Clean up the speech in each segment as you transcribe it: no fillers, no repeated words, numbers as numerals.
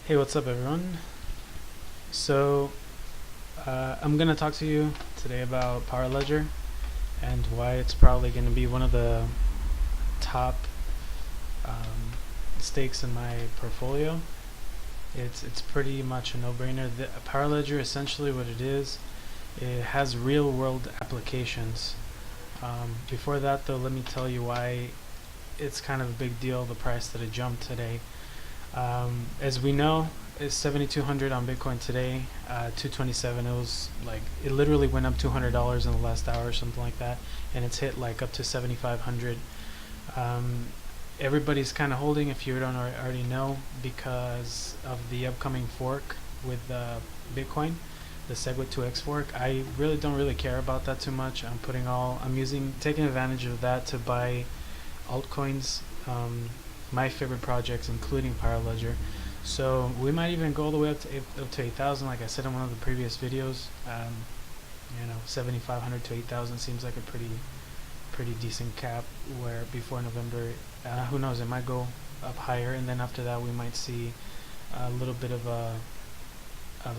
Hey, what's up, everyone? So, I'm gonna talk to you today about Power Ledger and why it's probably gonna be one of the top stakes in my portfolio. It's pretty much a no-brainer. The Power Ledger, essentially, what it is, it has real-world applications. Before that, though, let me tell you why it's kind of a big deal. The price that it jumped today. As we know, it's 7,200 on Bitcoin today. 227. It was like it literally went up $200 in the last hour or something like that, and it's hit like up to 7,500. Everybody's kind of holding, if you don't already know, because of the upcoming fork with Bitcoin, the SegWit 2x fork. I really don't really care about that too much. I'm taking advantage of that to buy altcoins. My favorite projects, including Power Ledger. So we might even go all the way up to 8,000, like I said in one of the previous videos. 7,500 to 8,000 seems like a pretty decent cap. Where before November, who knows, it might go up higher, and then after that we might see a little bit of a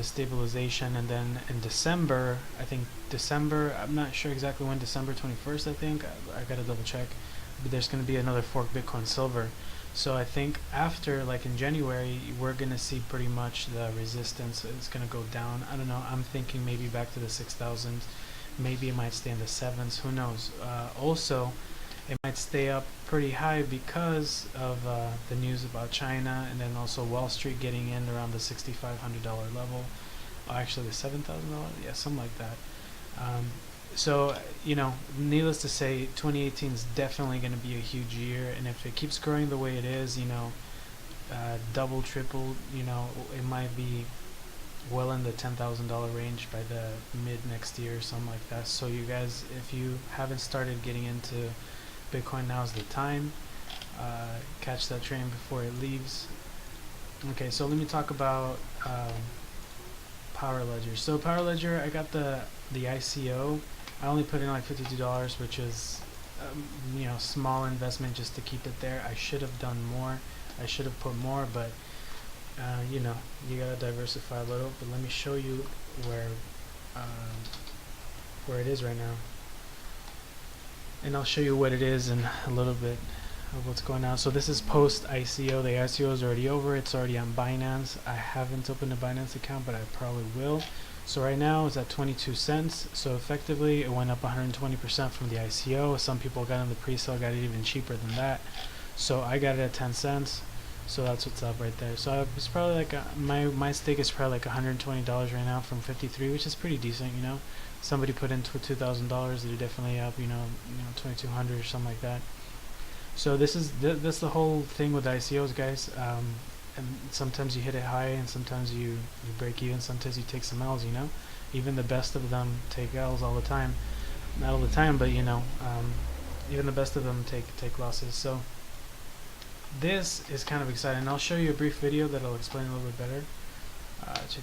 stabilization, and then in December, I'm not sure exactly when, December 21st, I think. I gotta double check, but there's going to be another fork, Bitcoin Silver. So I think after, like in January, we're going to see pretty much the resistance is going to go down. I don't know, I'm thinking maybe back to the 6,000. Maybe it might stay in the 7s, who knows. Also, it might stay up pretty high because of the news about China, and then also Wall Street getting in around the $6,500 level. Oh, actually the $7,000, yeah, something like that. So, needless to say, 2018 is definitely going to be a huge year, and if it keeps growing the way it is, double, triple, it might be well in the $10,000 range by the mid next year or something like that. So you guys, if you haven't started getting into Bitcoin, now's the time. Catch that train before it leaves. Okay, so let me talk about Power Ledger. So Power Ledger, I got the ICO. I only put in like $52, which is small investment just to keep it there. I should have done more. I should have put more, but you gotta diversify a little. But let me show you where it is right now, and I'll show you what it is in a little bit of what's going on. So this is post ICO. The ICO is already over. It's already on Binance. I haven't opened a Binance account, but I probably will. So right now it's at 22 cents. So effectively it went up 120% from the ICO. Some people got in the pre-sale, got it even cheaper than that. So I got it at 10 cents. So that's what's up right there. So it's probably like my stake is probably like $120 right now from 53, which is pretty decent. Somebody put in $2,000, they're definitely up. 2,200 or something like that. So that's the whole thing with ICOs, guys. And sometimes you hit it high, and sometimes you break even. Sometimes you take some L's. Even the best of them take L's all the time. Not all the time, but even the best of them take losses. So this is kind of exciting. I'll show you a brief video that'll explain a little bit better.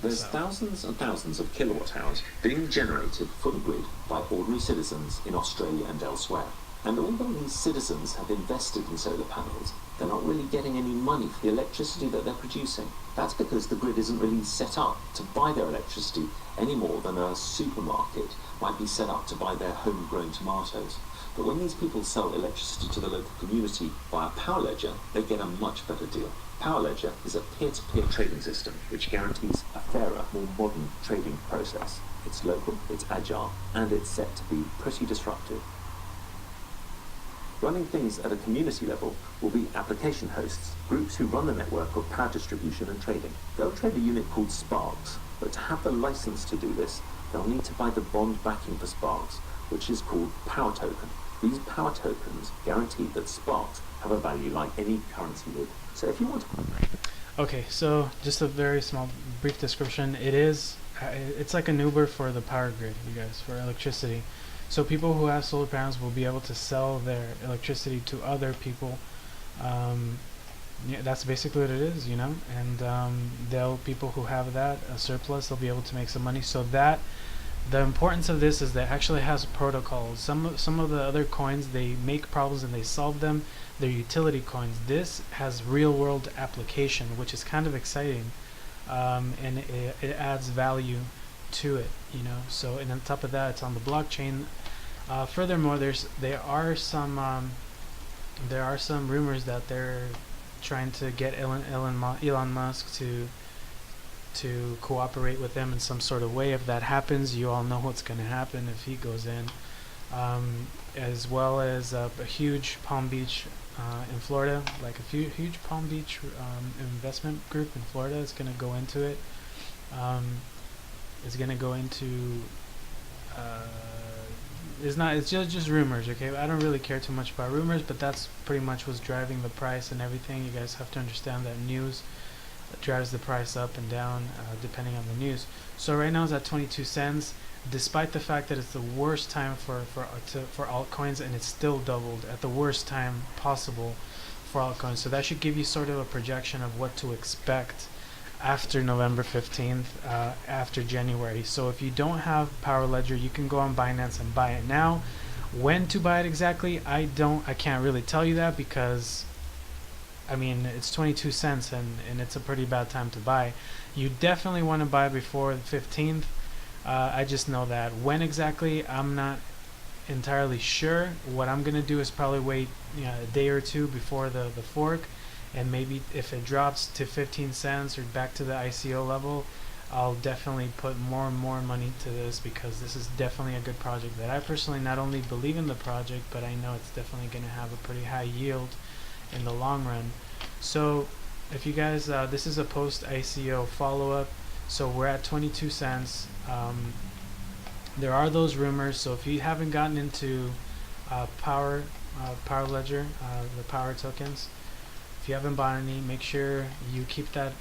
There's thousands and thousands of kilowatt hours being generated for the grid by ordinary citizens in Australia and elsewhere. And although these citizens have invested in solar panels, they're not really getting any money for the electricity that they're producing. That's because the grid isn't really set up to buy their electricity any more than a supermarket might be set up to buy their homegrown tomatoes. But when these people sell electricity to the local community via Power Ledger, they get a much better deal. Power Ledger is a peer-to-peer trading system which guarantees a fairer, more modern trading process. It's local, it's agile, and it's set to be pretty disruptive. Running things at a community level will be application hosts, groups who run the network of power distribution and trading. They'll trade a unit called Sparks, but to have the license to do this, they'll need to buy the bond backing for Sparks, which is called Power Token. These Power Tokens guarantee that Sparks have a value like any currency would. So if you want to... Okay, so just a very small, brief description. It's like an Uber for the power grid, you guys, for electricity. So people who have solar panels will be able to sell their electricity to other people. That's basically what it is, and people who have a surplus, they'll be able to make some money. So that the importance of this is that it actually has protocols. Some of the other coins, they make problems and they solve them. They're utility coins. This has real world application, which is kind of exciting. and it adds value to it, you know. So, and on top of that, it's on the blockchain. Furthermore, there are some rumors that they're trying to get Elon Musk to cooperate with them in some sort of way. If that happens, you all know what's going to happen if he goes in. As well as a huge Palm Beach in Florida, like a huge Palm Beach investment group in Florida is going to go into it. Is going to go into it's just rumors, okay? I don't really care too much about rumors, but that's pretty much what's driving the price and everything. You guys have to understand that news drives the price up and down depending on the news. So right now it's at 22 cents, despite the fact that it's the worst time for altcoins, and it's still doubled at the worst time possible for altcoins. So that should give you sort of a projection of what to expect after November 15th, after January. So if you don't have Power Ledger, you can go on Binance and buy it now. When to buy it exactly, I can't really tell you that, because I mean, it's 22 cents and it's a pretty bad time to buy. You definitely want to buy before the 15th. I just know that. When exactly, I'm not entirely sure. What I'm going to do is probably wait a day or two before the fork, and maybe if it drops to 15 cents or back to the ICO level, I'll definitely put more and more money to this, because this is definitely a good project that I personally not only believe in the project, but I know it's definitely going to have a pretty high yield in the long run. So if you guys, this is a post ICO follow-up. So we're at 22 cents. There are those rumors. So if you haven't gotten into Power Ledger, the Power tokens, if you haven't bought any, make sure you keep an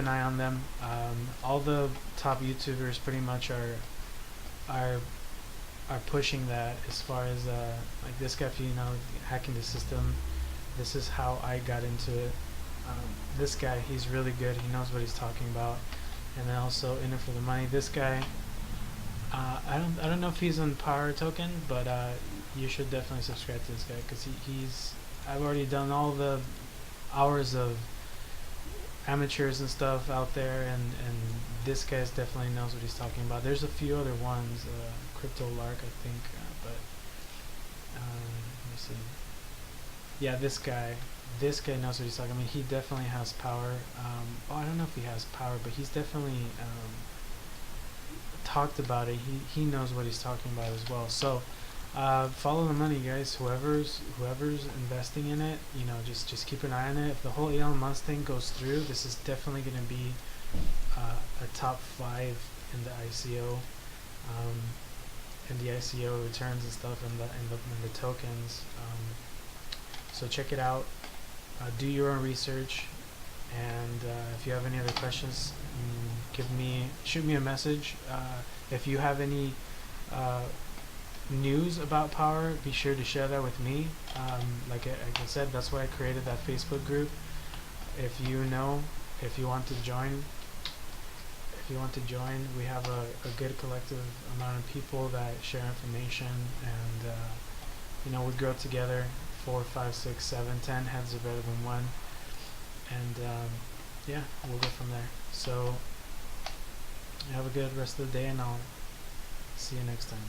eye on them. All the top YouTubers pretty much are pushing that, as far as like this guy, if you know, hacking the system. This is how I got into it. This guy, he's really good. He knows what he's talking about. And then also In It For The Money. This guy, I don't know if he's on Power Token, but you should definitely subscribe to this guy, because he's I've already done all the hours of amateurs and stuff out there, and this guy definitely knows what he's talking about. There's a few other ones, Crypto Lark, I think, but let me see. Yeah, this guy knows what he's talking about. I mean, he definitely has power. I don't know if he has power, but he's definitely talked about it. He knows what he's talking about as well. So follow the money, guys. Whoever's investing in it, you know, just keep an eye on it. If the whole Elon Musk thing goes through, this is definitely going to be a top 5 in the ICO, returns and stuff, and the tokens. So check it out. Do your own research, and if you have any other questions, shoot me a message. If you have any news about Power, be sure to share that with me. Like I said, that's why I created that Facebook group. If you want to join, we have a good collective amount of people that share information, and we grow together. 4, 5, 6, 7, 10 heads are better than one, and yeah, we'll go from there. So have a good rest of the day, and I'll see you next time.